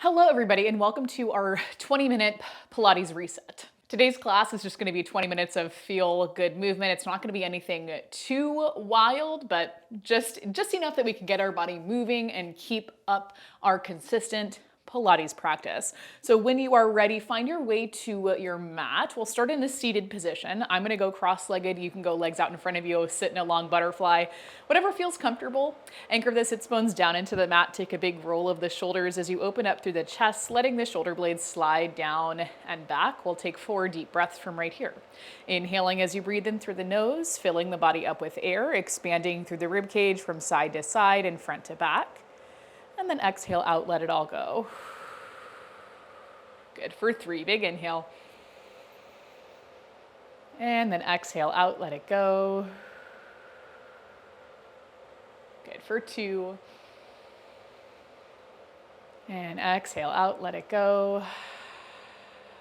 Hello everybody and welcome to our 20-minute Pilates reset. Today's class is just going to be 20 minutes of feel good movement. It's not going to be anything too wild, but just enough that we can get our body moving and keep up our consistent Pilates practice. So when you are ready, find your way to your mat. We'll start in a seated position. I'm going to go cross-legged. You can go legs out in front of you, sit in a long butterfly, whatever feels comfortable. Anchor the sits bones down into the mat. Take a big roll of the shoulders as you open up through the chest, letting the shoulder blades slide down and back. We'll take 4 deep breaths from right here. Inhaling as you breathe in through the nose, filling the body up with air, expanding through the rib cage from side to side and front to back. And then exhale out, let it all go. Good. For 3, big inhale. And then exhale out, let it go. Good. For 2. And exhale out, let it go.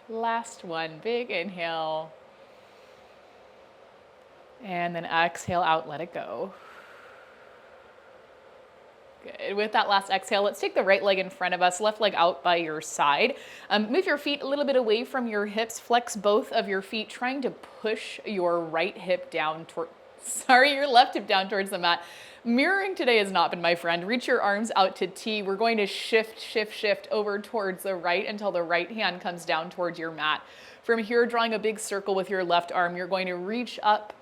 Last one, big inhale. And then exhale out, let it go. Good. With that last exhale, let's take the right leg in front of us, left leg out by your side. Move your feet a little bit away from your hips. Flex both of your feet, trying to push your right hip down toward, your left hip down towards the mat. Mirroring today has not been my friend. Reach your arms out to T. We're going to shift over towards the right until the right hand comes down towards your mat. From here, drawing a big circle with your left arm, you're going to reach up,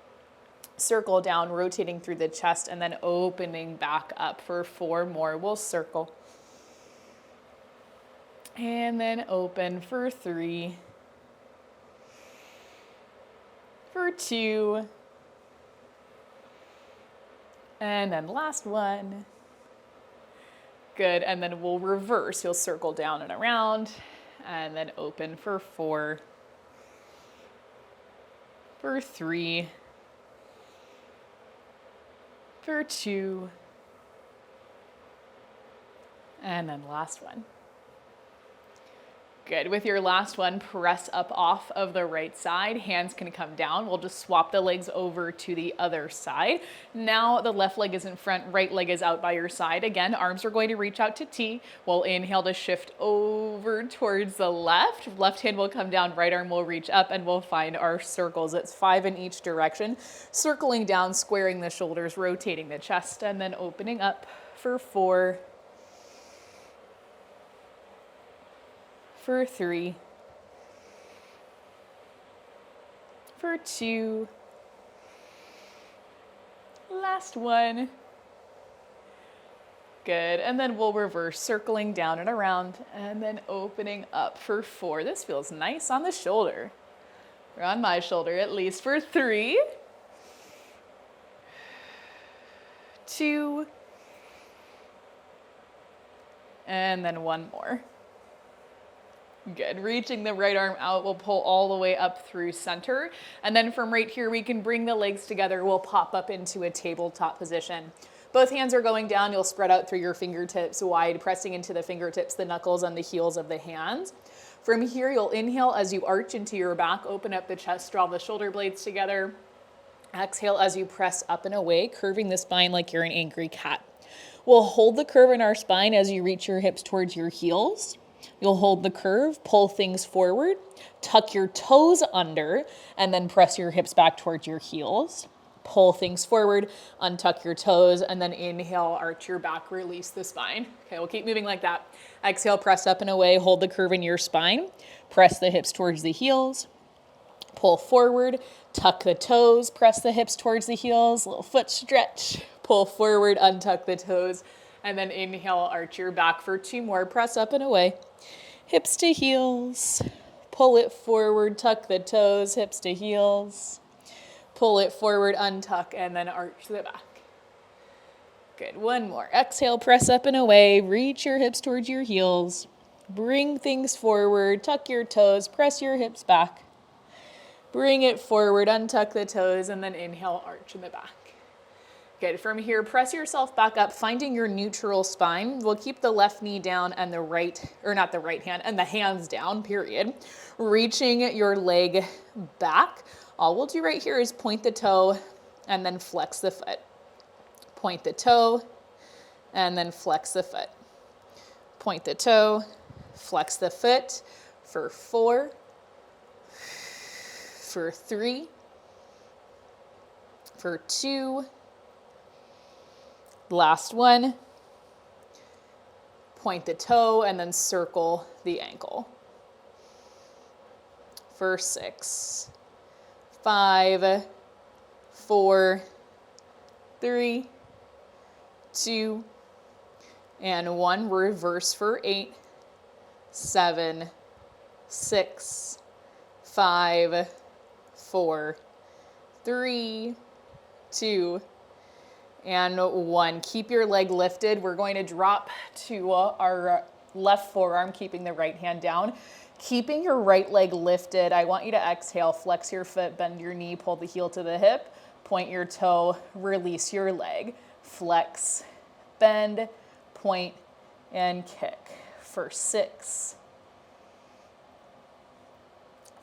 circle down, rotating through the chest, and then opening back up for 4 more. We'll circle. And then open for 3. For 2. And then last one. Good, and then we'll reverse. You'll circle down and around, and then open for 4. For 3. For 2, and then last one. Good. With your last one, press up off of the right side. Hands can come down. We'll just swap the legs over to the other side. Now the left leg is in front, right leg is out by your side. Again, arms are going to reach out to T. We'll inhale to shift over towards the left. Left hand will come down, right arm will reach up, and we'll find our circles. It's 5 in each direction. Circling down, squaring the shoulders, rotating the chest, and then opening up for 4. For 3, for 2, last one. Good, and then we'll reverse, circling down and around, and then opening up for 4. This feels nice on the shoulder, or on my shoulder at least. For 3, 2, and then 1 more. Good. Reaching the right arm out, we'll pull all the way up through center. And then from right here, we can bring the legs together. We'll pop up into a tabletop position. Both hands are going down. You'll spread out through your fingertips wide, pressing into the fingertips, the knuckles, and the heels of the hands. From here, you'll inhale as you arch into your back, open up the chest, draw the shoulder blades together. Exhale as you press up and away, curving the spine like you're an angry cat. We'll hold the curve in our spine as you reach your hips towards your heels. You'll hold the curve, pull things forward, tuck your toes under, and then press your hips back towards your heels. Pull things forward, untuck your toes, and then inhale, arch your back, release the spine. Okay, we'll keep moving like that. Exhale, press up and away, hold the curve in your spine, press the hips towards the heels, pull forward, tuck the toes, press the hips towards the heels, little foot stretch, pull forward, untuck the toes, and then inhale, arch your back for 2 more. Press up and away. Hips to heels. Pull it forward, tuck the toes, hips to heels. Pull it forward, untuck, and then arch the back. Good. 1 more. Exhale, press up and away. Reach your hips towards your heels. Bring things forward, tuck your toes, press your hips back. Bring it forward, untuck the toes, and then inhale, arch in the back. Good. From here, press yourself back up, finding your neutral spine. We'll keep the left knee down and the right, or not the right hand, and the hands down, period. Reaching your leg back. All we'll do right here is point the toe and then flex the foot. Point the toe and then flex the foot. Point the toe, flex the foot for 4, for 3, for 2, last one, point the toe and then circle the ankle. For 6, 5, 4, 3, 2, and 1. Reverse for 8, 7, 6, 5, 4, 3, 2, and 1. Keep your leg lifted. We're going to drop to our left forearm, keeping the right hand down. Keeping your right leg lifted, I want you to exhale, flex your foot, bend your knee, pull the heel to the hip, point your toe, release your leg. Flex, bend, point, and kick. For 6,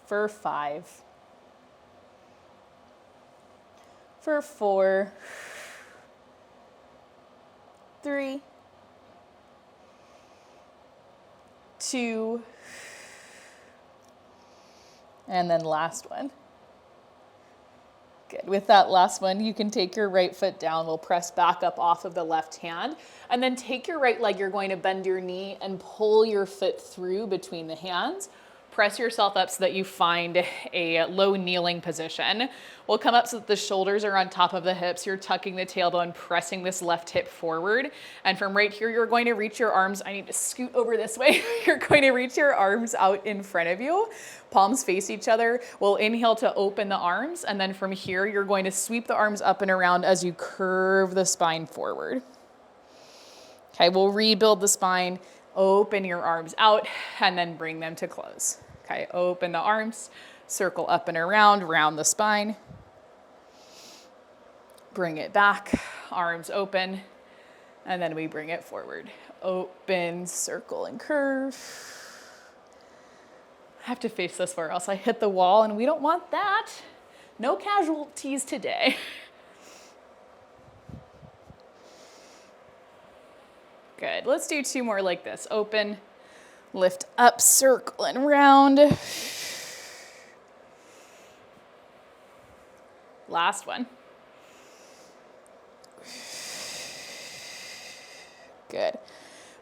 for 5, for 4, 3, 2, and then last one. Good. With that last one, you can take your right foot down. We'll press back up off of the left hand. And then take your right leg. You're going to bend your knee and pull your foot through between the hands. Press yourself up so that you find a low kneeling position. We'll come up so that the shoulders are on top of the hips. You're tucking the tailbone, pressing this left hip forward. And from right here, you're going to reach your arms. I need to scoot over this way. You're going to reach your arms out in front of you. Palms face each other. We'll inhale to open the arms. And then from here, you're going to sweep the arms up and around as you curve the spine forward. Okay, we'll rebuild the spine. Open your arms out and then bring them to close. Okay, open the arms, circle up and around, round the spine. Bring it back, arms open, and then we bring it forward. Open, circle, and curve. I have to face this or else I hit the wall, and we don't want that. No casualties today. Good. Let's do 2 more like this. Open, lift up, circle, and round. Last one. Good.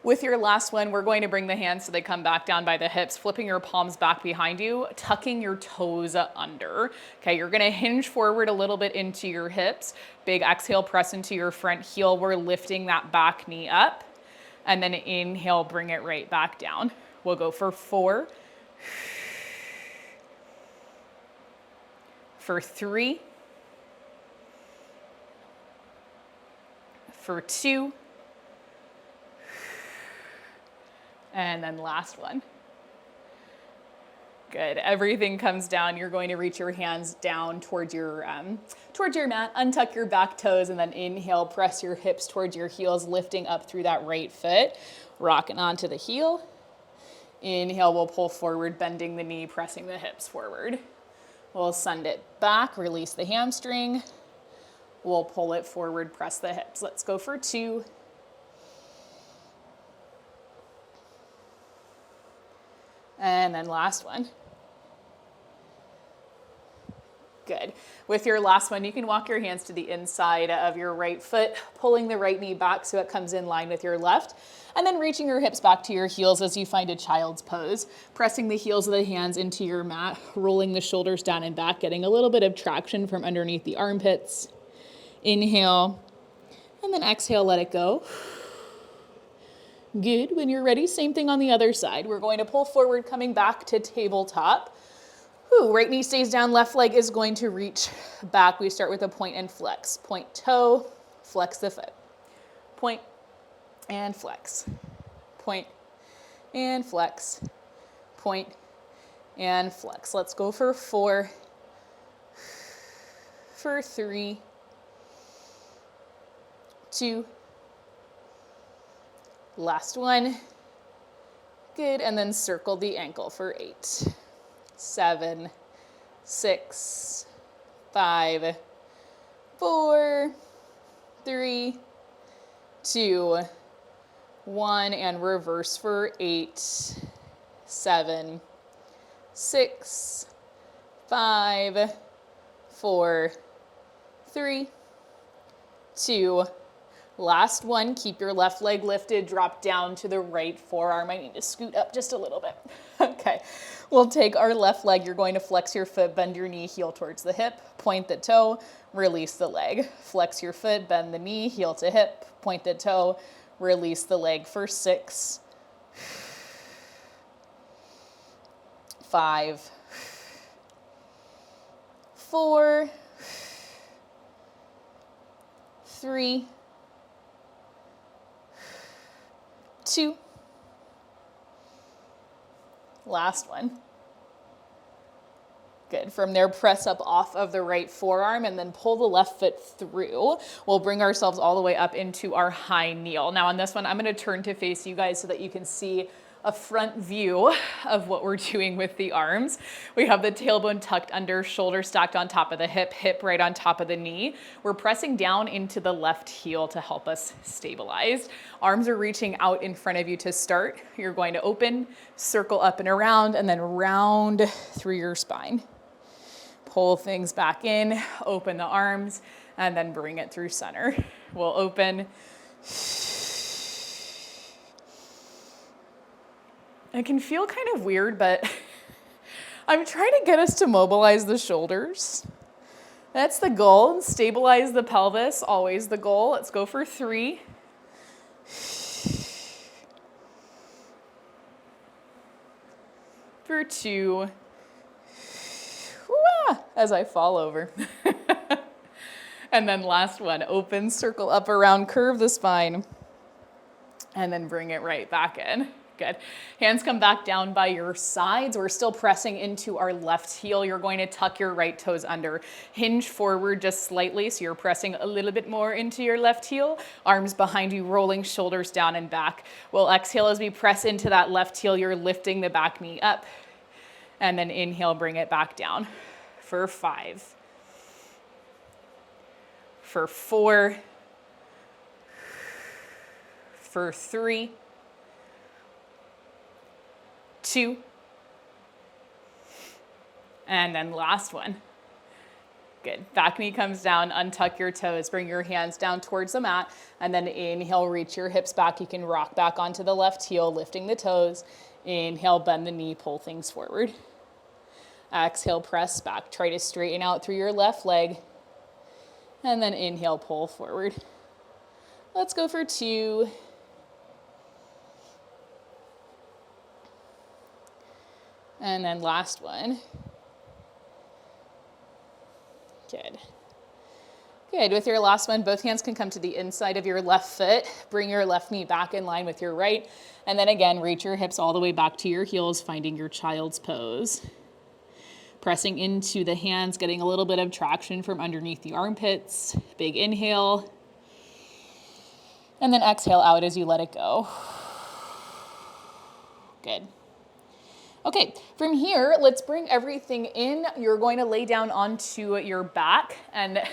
With your last one, we're going to bring the hands so they come back down by the hips, flipping your palms back behind you, tucking your toes under. Okay, you're gonna hinge forward a little bit into your hips. Big exhale, press into your front heel. We're lifting that back knee up. And then inhale, bring it right back down. We'll go for 4, for 3, for 2, and then last one. Good. Everything comes down. You're going to reach your hands down towards your mat, untuck your back toes, and then inhale, press your hips towards your heels, lifting up through that right foot, rocking onto the heel. Inhale, we'll pull forward, bending the knee, pressing the hips forward. We'll send it back, release the hamstring. We'll pull it forward, press the hips. Let's go for 2. And then last one. Good. With your last one, you can walk your hands to the inside of your right foot, pulling the right knee back so it comes in line with your left, and then reaching your hips back to your heels as you find a child's pose, pressing the heels of the hands into your mat, rolling the shoulders down and back, getting a little bit of traction from underneath the armpits. Inhale, and then exhale, let it go. Good. When you're ready, same thing on the other side. We're going to pull forward, coming back to tabletop. Right knee stays down, left leg is going to reach back. We start with a point and flex. Point toe, flex the foot. Point and flex. Point and flex. Point and flex. Let's go for 4, for 3, 2, last one. Good, and then circle the ankle for 8. 7, 6, 5, 4, 3, 2, 1, and reverse for 8. 7, 6, 5, 4, 3, 2, last one. Keep your left leg lifted, drop down to the right forearm. I need to scoot up just a little bit. Okay, we'll take our left leg. You're going to flex your foot, bend your knee, heel towards the hip, point the toe, release the leg. Flex your foot, bend the knee, heel to hip, point the toe, release the leg for 6, 5, 4, 3, 2, last one. Good. From there, press up off of the right forearm and then pull the left foot through. We'll bring ourselves all the way up into our high kneel. Now on this one, I'm going to turn to face you guys so that you can see a front view of what we're doing with the arms. We have the tailbone tucked under, shoulder stacked on top of the hip, hip right on top of the knee. We're pressing down into the left heel to help us stabilize. Arms are reaching out in front of you to start. You're going to open, circle up and around, and then round through your spine. Pull things back in, open the arms, and then bring it through center. We'll open. It can feel kind of weird, but I'm trying to get us to mobilize the shoulders. That's the goal. Stabilize the pelvis, always the goal. Let's go for 3. For 2. As I fall over. And then last one, open, circle up around, curve the spine, and then bring it right back in. Good. Hands come back down by your sides. We're still pressing into our left heel. You're going to tuck your right toes under. Hinge forward just slightly, so you're pressing a little bit more into your left heel. Arms behind you, rolling shoulders down and back. We'll exhale as we press into that left heel. You're lifting the back knee up. And then inhale, bring it back down. For 5. For 4. For 3. 2, and then last one. Good. Back knee comes down, untuck your toes, bring your hands down towards the mat, and then inhale, reach your hips back. You can rock back onto the left heel, lifting the toes. Inhale, bend the knee, pull things forward. Exhale, press back. Try to straighten out through your left leg, and then inhale, pull forward. Let's go for 2. And then last one. Good. Good. With your last one, both hands can come to the inside of your left foot. Bring your left knee back in line with your right. And then again, reach your hips all the way back to your heels, finding your child's pose. Pressing into the hands, getting a little bit of traction from underneath the armpits. Big inhale. And then exhale out as you let it go. Good. Okay, from here, let's bring everything in. You're going to lay down onto your back, and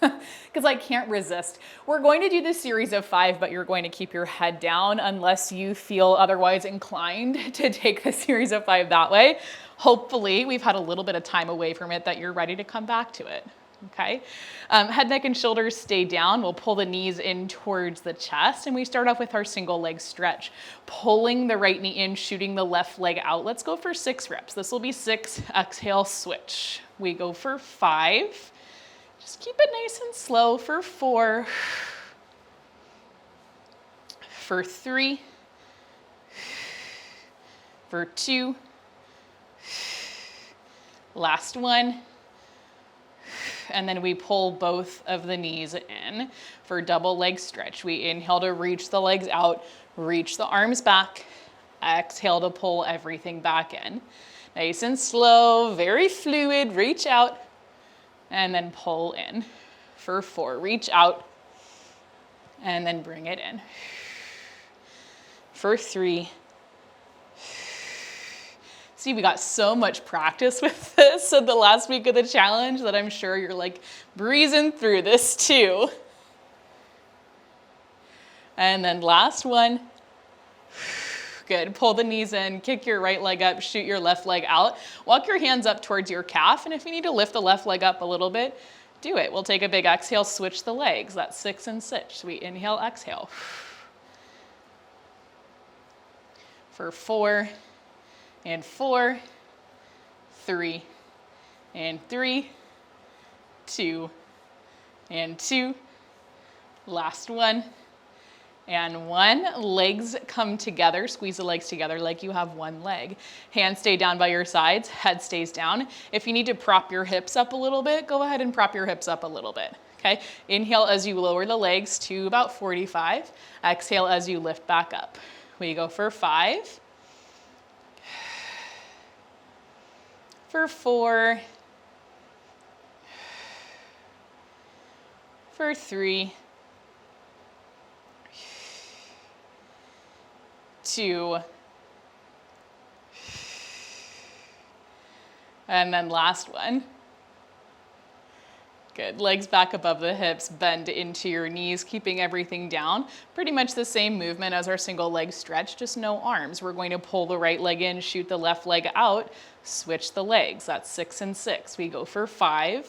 because I can't resist, we're going to do this series of 5, but you're going to keep your head down unless you feel otherwise inclined to take the series of 5 that way. Hopefully, we've had a little bit of time away from it that you're ready to come back to it. Okay, head, neck, and shoulders stay down. We'll pull the knees in towards the chest, and we start off with our single leg stretch. Pulling the right knee in, shooting the left leg out. Let's go for 6 reps. This will be 6. Exhale, switch. We go for 5. Just keep it nice and slow for 4. For 3. For 2. Last one. And then we pull both of the knees in for double leg stretch. We inhale to reach the legs out, reach the arms back, exhale to pull everything back in. Nice and slow, very fluid, reach out, and then pull in. For 4, reach out, and then bring it in. For 3, see, we got so much practice with this in the last week of the challenge that I'm sure you're like breezing through this too. And then last one. Good. Pull the knees in, kick your right leg up, shoot your left leg out. Walk your hands up towards your calf, and if you need to lift the left leg up a little bit, do it. We'll take a big exhale, switch the legs. That's 6 and 6. We inhale, exhale. For 4 and 4, 3 and 3, 2 and 2. Last one and 1. Legs come together. Squeeze the legs together like you have one leg. Hands stay down by your sides. Head stays down. If you need to prop your hips up a little bit, go ahead and prop your hips up a little bit. Okay. Inhale as you lower the legs to about 45. Exhale as you lift back up. We go for 5. For 4. For 3. 2. And then last one. Good. Legs back above the hips, bend into your knees, keeping everything down. Pretty much the same movement as our single leg stretch, just no arms. We're going to pull the right leg in, shoot the left leg out, switch the legs. That's 6 and 6. We go for 5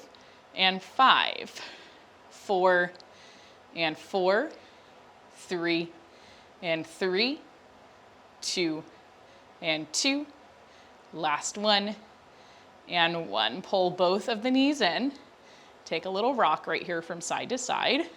and 5, 4 and 4, 3 and 3, 2 and 2. Last one and 1. Pull both of the knees in. Take a little rock right here from side to side.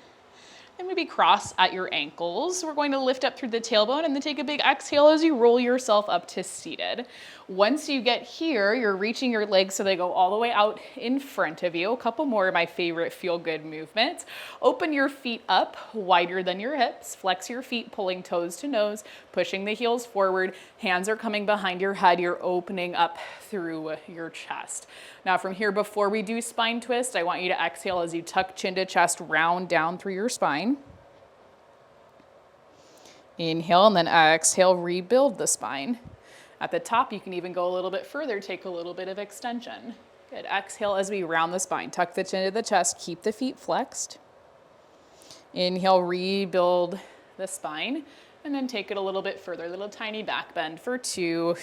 And maybe cross at your ankles. We're going to lift up through the tailbone and then take a big exhale as you roll yourself up to seated. Once you get here, you're reaching your legs so they go all the way out in front of you. A couple more of my favorite feel-good movements. Open your feet up wider than your hips. Flex your feet, pulling toes to nose, pushing the heels forward. Hands are coming behind your head. You're opening up through your chest. Now from here, before we do spine twist, I want you to exhale as you tuck chin to chest, round down through your spine. Inhale and then exhale, rebuild the spine. At the top, you can even go a little bit further, take a little bit of extension. Good. Exhale as we round the spine. Tuck the chin to the chest, keep the feet flexed. Inhale, rebuild the spine, and then take it a little bit further. Little tiny back bend for 2.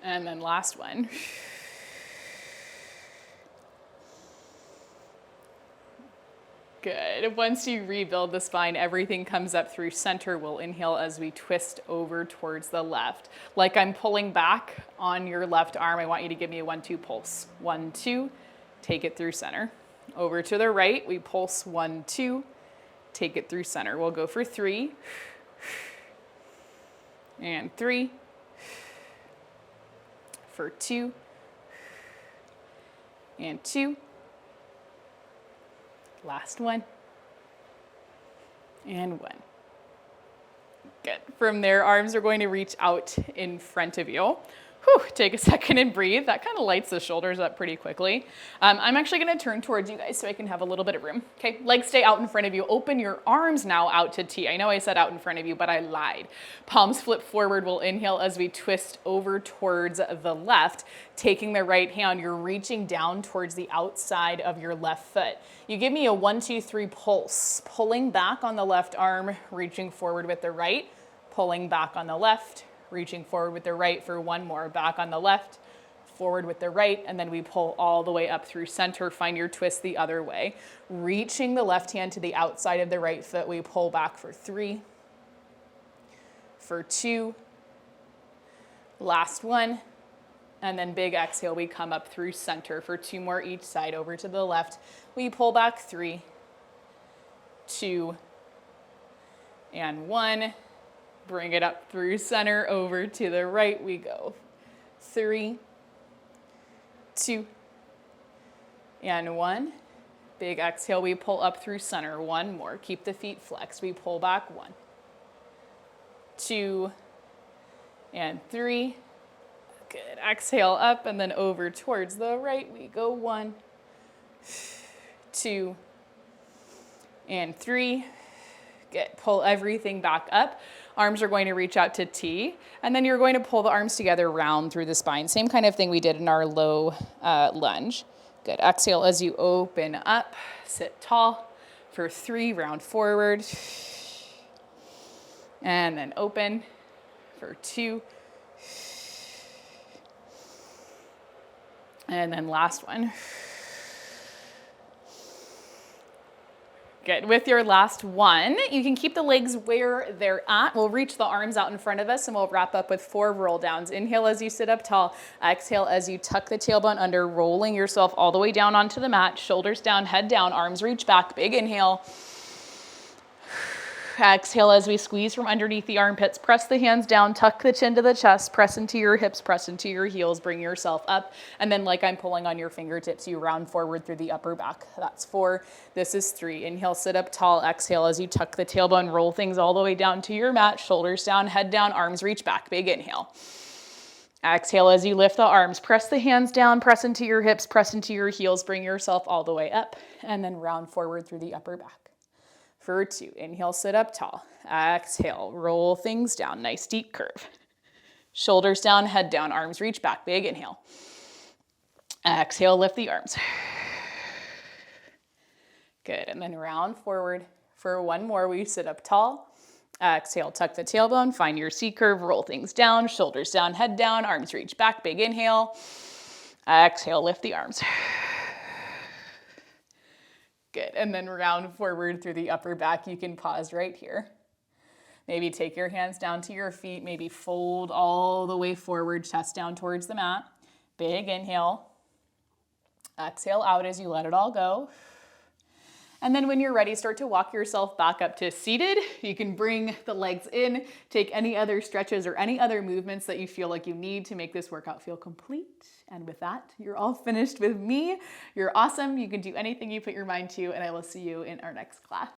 And then last one. Good. Once you rebuild the spine, everything comes up through center. We'll inhale as we twist over towards the left. Like I'm pulling back on your left arm, I want you to give me a 1-2 pulse. 1, 2, take it through center. Over to the right, we pulse 1, 2, take it through center. We'll go for 3, and 3, for 2, and 2. Last one, and 1. Good. From there, arms are going to reach out in front of you. Whew, take a second and breathe. That kind of lights the shoulders up pretty quickly. I'm actually going to turn towards you guys so I can have a little bit of room. Okay, legs stay out in front of you. Open your arms now out to T. I know I said out in front of you, but I lied. Palms flip forward. We'll inhale as we twist over towards the left. Taking the right hand, you're reaching down towards the outside of your left foot. You give me a 1, 2, 3 pulse. Pulling back on the left arm, reaching forward with the right. Pulling back on the left, reaching forward with the right for 1 more. Back on the left, forward with the right, and then we pull all the way up through center. Find your twist the other way. Reaching the left hand to the outside of the right foot, we pull back for 3, for 2, last one, and then big exhale, we come up through center for 2 more each side. Over to the left, we pull back 3, 2, and 1. Bring it up through center. Over to the right we go. 3, 2, and 1. Big exhale, we pull up through center. 1 more. Keep the feet flexed. We pull back 1, 2, and 3. Good. Exhale up and then over towards the right we go. 1, 2, and 3. Good. Pull everything back up. Arms are going to reach out to T, and then you're going to pull the arms together round through the spine. Same kind of thing we did in our low lunge. Good. Exhale as you open up, sit tall. For 3, round forward. And then open for 2. And then last one. Good. With your last one, you can keep the legs where they're at. We'll reach the arms out in front of us and we'll wrap up with 4 roll downs. Inhale as you sit up tall. Exhale as you tuck the tailbone under, rolling yourself all the way down onto the mat. Shoulders down, head down, arms reach back. Big inhale. Exhale as we squeeze from underneath the armpits. Press the hands down, tuck the chin to the chest, press into your hips, press into your heels, bring yourself up. And then like I'm pulling on your fingertips, you round forward through the upper back. That's 4. This is 3. Inhale, sit up tall. Exhale as you tuck the tailbone, roll things all the way down to your mat. Shoulders down, head down, arms reach back. Big inhale. Exhale as you lift the arms. Press the hands down, press into your hips, press into your heels, bring yourself all the way up. And then round forward through the upper back. For 2, inhale, sit up tall. Exhale, roll things down, nice deep curve. Shoulders down, head down, arms reach back, big inhale. Exhale, lift the arms. Good, and then round forward. For 1 more, we sit up tall. Exhale, tuck the tailbone, find your C curve, roll things down, shoulders down, head down, arms reach back, big inhale. Exhale, lift the arms. Good, and then round forward through the upper back. You can pause right here. Maybe take your hands down to your feet, maybe fold all the way forward, chest down towards the mat. Big inhale. Exhale out as you let it all go. And then when you're ready, start to walk yourself back up to seated. You can bring the legs in, take any other stretches or any other movements that you feel like you need to make this workout feel complete. And with that, you're all finished with me. You're awesome. You can do anything you put your mind to, and I will see you in our next class.